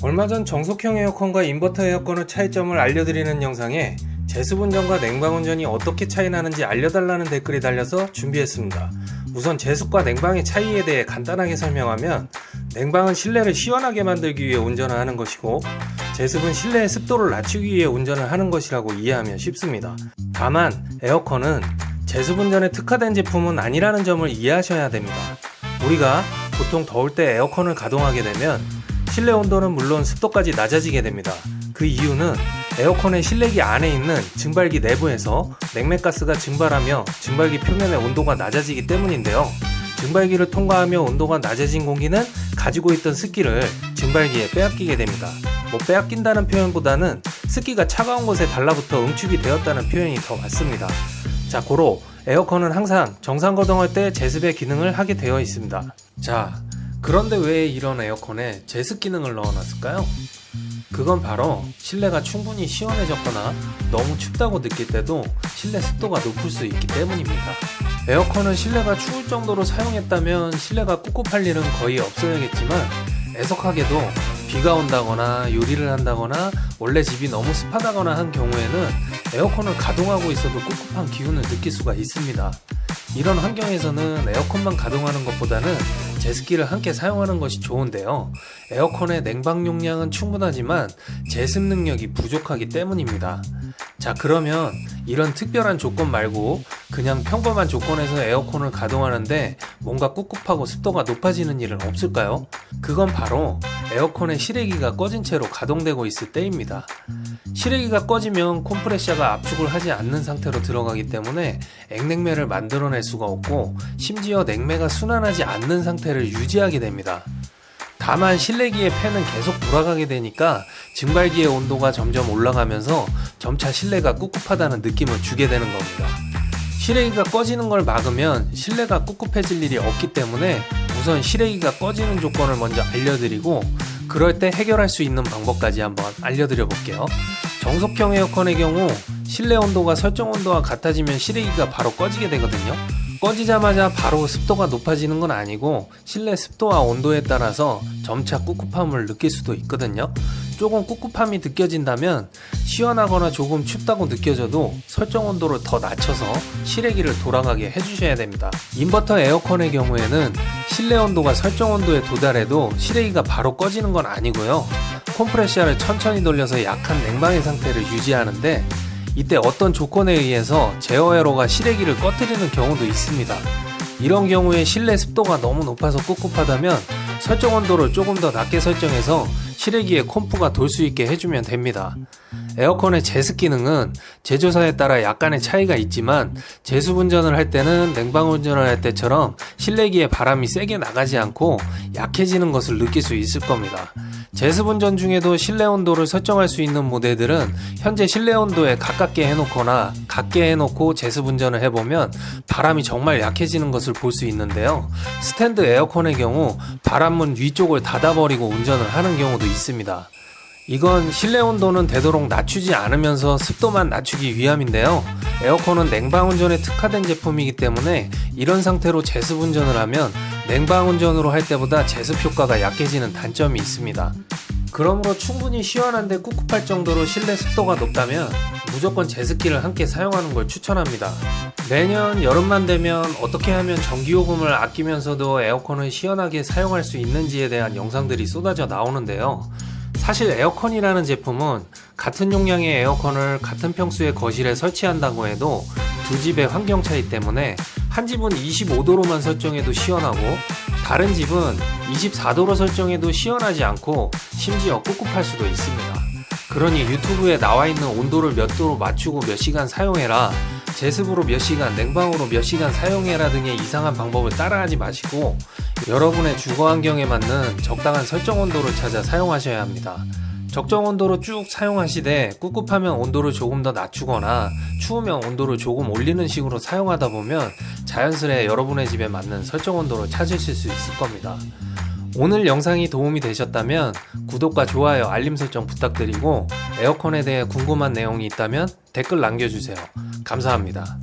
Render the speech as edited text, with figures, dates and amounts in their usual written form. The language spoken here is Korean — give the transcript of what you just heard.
얼마 전 정속형 에어컨과 인버터 에어컨의 차이점을 알려드리는 영상에 제습운전과 냉방운전이 어떻게 차이 나는지 알려달라는 댓글이 달려서 준비했습니다. 우선 제습과 냉방의 차이에 대해 간단하게 설명하면, 냉방은 실내를 시원하게 만들기 위해 운전을 하는 것이고, 제습은 실내의 습도를 낮추기 위해 운전을 하는 것이라고 이해하면 쉽습니다. 다만 에어컨은 제습운전에 특화된 제품은 아니라는 점을 이해하셔야 됩니다. 우리가 보통 더울 때 에어컨을 가동하게 되면 실내 온도는 물론 습도까지 낮아지게 됩니다. 그 이유는 에어컨의 실내기 안에 있는 증발기 내부에서 냉매가스가 증발하며 증발기 표면의 온도가 낮아지기 때문인데요. 증발기를 통과하며 온도가 낮아진 공기는 가지고 있던 습기를 증발기에 빼앗기게 됩니다. 빼앗긴다는 표현보다는 습기가 차가운 곳에 달라붙어 응축이 되었다는 표현이 더 맞습니다. 자, 고로 에어컨은 항상 정상 거동할 때 제습의 기능을 하게 되어 있습니다. 자, 그런데 왜 이런 에어컨에 제습 기능을 넣어놨을까요? 그건 바로 실내가 충분히 시원해졌거나 너무 춥다고 느낄 때도 실내 습도가 높을 수 있기 때문입니다. 에어컨을 실내가 추울 정도로 사용했다면 실내가 꿉꿉할 일은 거의 없어야겠지만, 애석하게도 비가 온다거나 요리를 한다거나 원래 집이 너무 습하다거나 한 경우에는 에어컨을 가동하고 있어도 꿉꿉한 기운을 느낄 수가 있습니다. 이런 환경에서는 에어컨만 가동하는 것보다는 제습기를 함께 사용하는 것이 좋은데요. 에어컨의 냉방 용량은 충분하지만 제습 능력이 부족하기 때문입니다. 자, 그러면 이런 특별한 조건 말고 그냥 평범한 조건에서 에어컨을 가동하는데 뭔가 꿉꿉하고 습도가 높아지는 일은 없을까요? 그건 바로 에어컨의 실외기가 꺼진 채로 가동되고 있을 때입니다. 실외기가 꺼지면 컴프레셔가 압축을 하지 않는 상태로 들어가기 때문에 액냉매를 만들어낼 수가 없고, 심지어 냉매가 순환하지 않는 상태를 유지하게 됩니다. 다만 실내기의 팬은 계속 돌아가게 되니까 증발기의 온도가 점점 올라가면서 점차 실내가 꿉꿉하다는 느낌을 주게 되는 겁니다. 실외기가 꺼지는 걸 막으면 실내가 꿉꿉해질 일이 없기 때문에 우선 실외기가 꺼지는 조건을 먼저 알려드리고, 그럴 때 해결할 수 있는 방법까지 한번 알려드려 볼게요. 정속형 에어컨의 경우 실내 온도가 설정 온도와 같아지면 실외기가 바로 꺼지게 되거든요. 꺼지자마자 바로 습도가 높아지는 건 아니고 실내 습도와 온도에 따라서 점차 꿉꿉함을 느낄 수도 있거든요. 조금 꿉꿉함이 느껴진다면 시원하거나 조금 춥다고 느껴져도 설정 온도를 더 낮춰서 실외기를 돌아가게 해주셔야 됩니다. 인버터 에어컨의 경우에는 실내 온도가 설정 온도에 도달해도 실외기가 바로 꺼지는 건 아니고요. 컴프레셔를 천천히 돌려서 약한 냉방의 상태를 유지하는데, 이때 어떤 조건에 의해서 제어회로가 실외기를 꺼뜨리는 경우도 있습니다. 이런 경우에 실내 습도가 너무 높아서 꿉꿉하다면 설정 온도를 조금 더 낮게 설정해서 실외기에 콤프가 돌 수 있게 해주면 됩니다. 에어컨의 제습 기능은 제조사에 따라 약간의 차이가 있지만, 제습 운전을 할 때는 냉방 운전을 할 때처럼 실내기에 바람이 세게 나가지 않고 약해지는 것을 느낄 수 있을 겁니다. 제습 운전 중에도 실내 온도를 설정할 수 있는 모델들은 현재 실내 온도에 가깝게 해놓거나 같게 해놓고 제습 운전을 해보면 바람이 정말 약해지는 것을 볼 수 있는데요. 스탠드 에어컨의 경우 바람문 위쪽을 닫아버리고 운전을 하는 경우도 있습니다. 이건 실내 온도는 되도록 낮추지 않으면서 습도만 낮추기 위함인데요. 에어컨은 냉방 운전에 특화된 제품이기 때문에 이런 상태로 제습 운전을 하면 냉방 운전으로 할 때보다 제습 효과가 약해지는 단점이 있습니다. 그러므로 충분히 시원한데 꿉꿉할 정도로 실내 습도가 높다면 무조건 제습기를 함께 사용하는 걸 추천합니다. 매년 여름만 되면 어떻게 하면 전기요금을 아끼면서도 에어컨을 시원하게 사용할 수 있는지에 대한 영상들이 쏟아져 나오는데요. 사실 에어컨이라는 제품은 같은 용량의 에어컨을 같은 평수의 거실에 설치한다고 해도 두 집의 환경 차이 때문에 한 집은 25도로만 설정해도 시원하고 다른 집은 24도로 설정해도 시원하지 않고 심지어 꿉꿉할 수도 있습니다. 그러니 유튜브에 나와 있는 온도를 몇 도로 맞추고 몇 시간 사용해라, 제습으로 몇 시간, 냉방으로 몇 시간 사용해라 등의 이상한 방법을 따라하지 마시고 여러분의 주거 환경에 맞는 적당한 설정 온도를 찾아 사용하셔야 합니다. 적정 온도로 쭉 사용하시되 꿉꿉하면 온도를 조금 더 낮추거나 추우면 온도를 조금 올리는 식으로 사용하다 보면 자연스레 여러분의 집에 맞는 설정 온도를 찾으실 수 있을 겁니다. 오늘 영상이 도움이 되셨다면 구독과 좋아요, 알림 설정 부탁드리고, 에어컨에 대해 궁금한 내용이 있다면 댓글 남겨주세요. 감사합니다.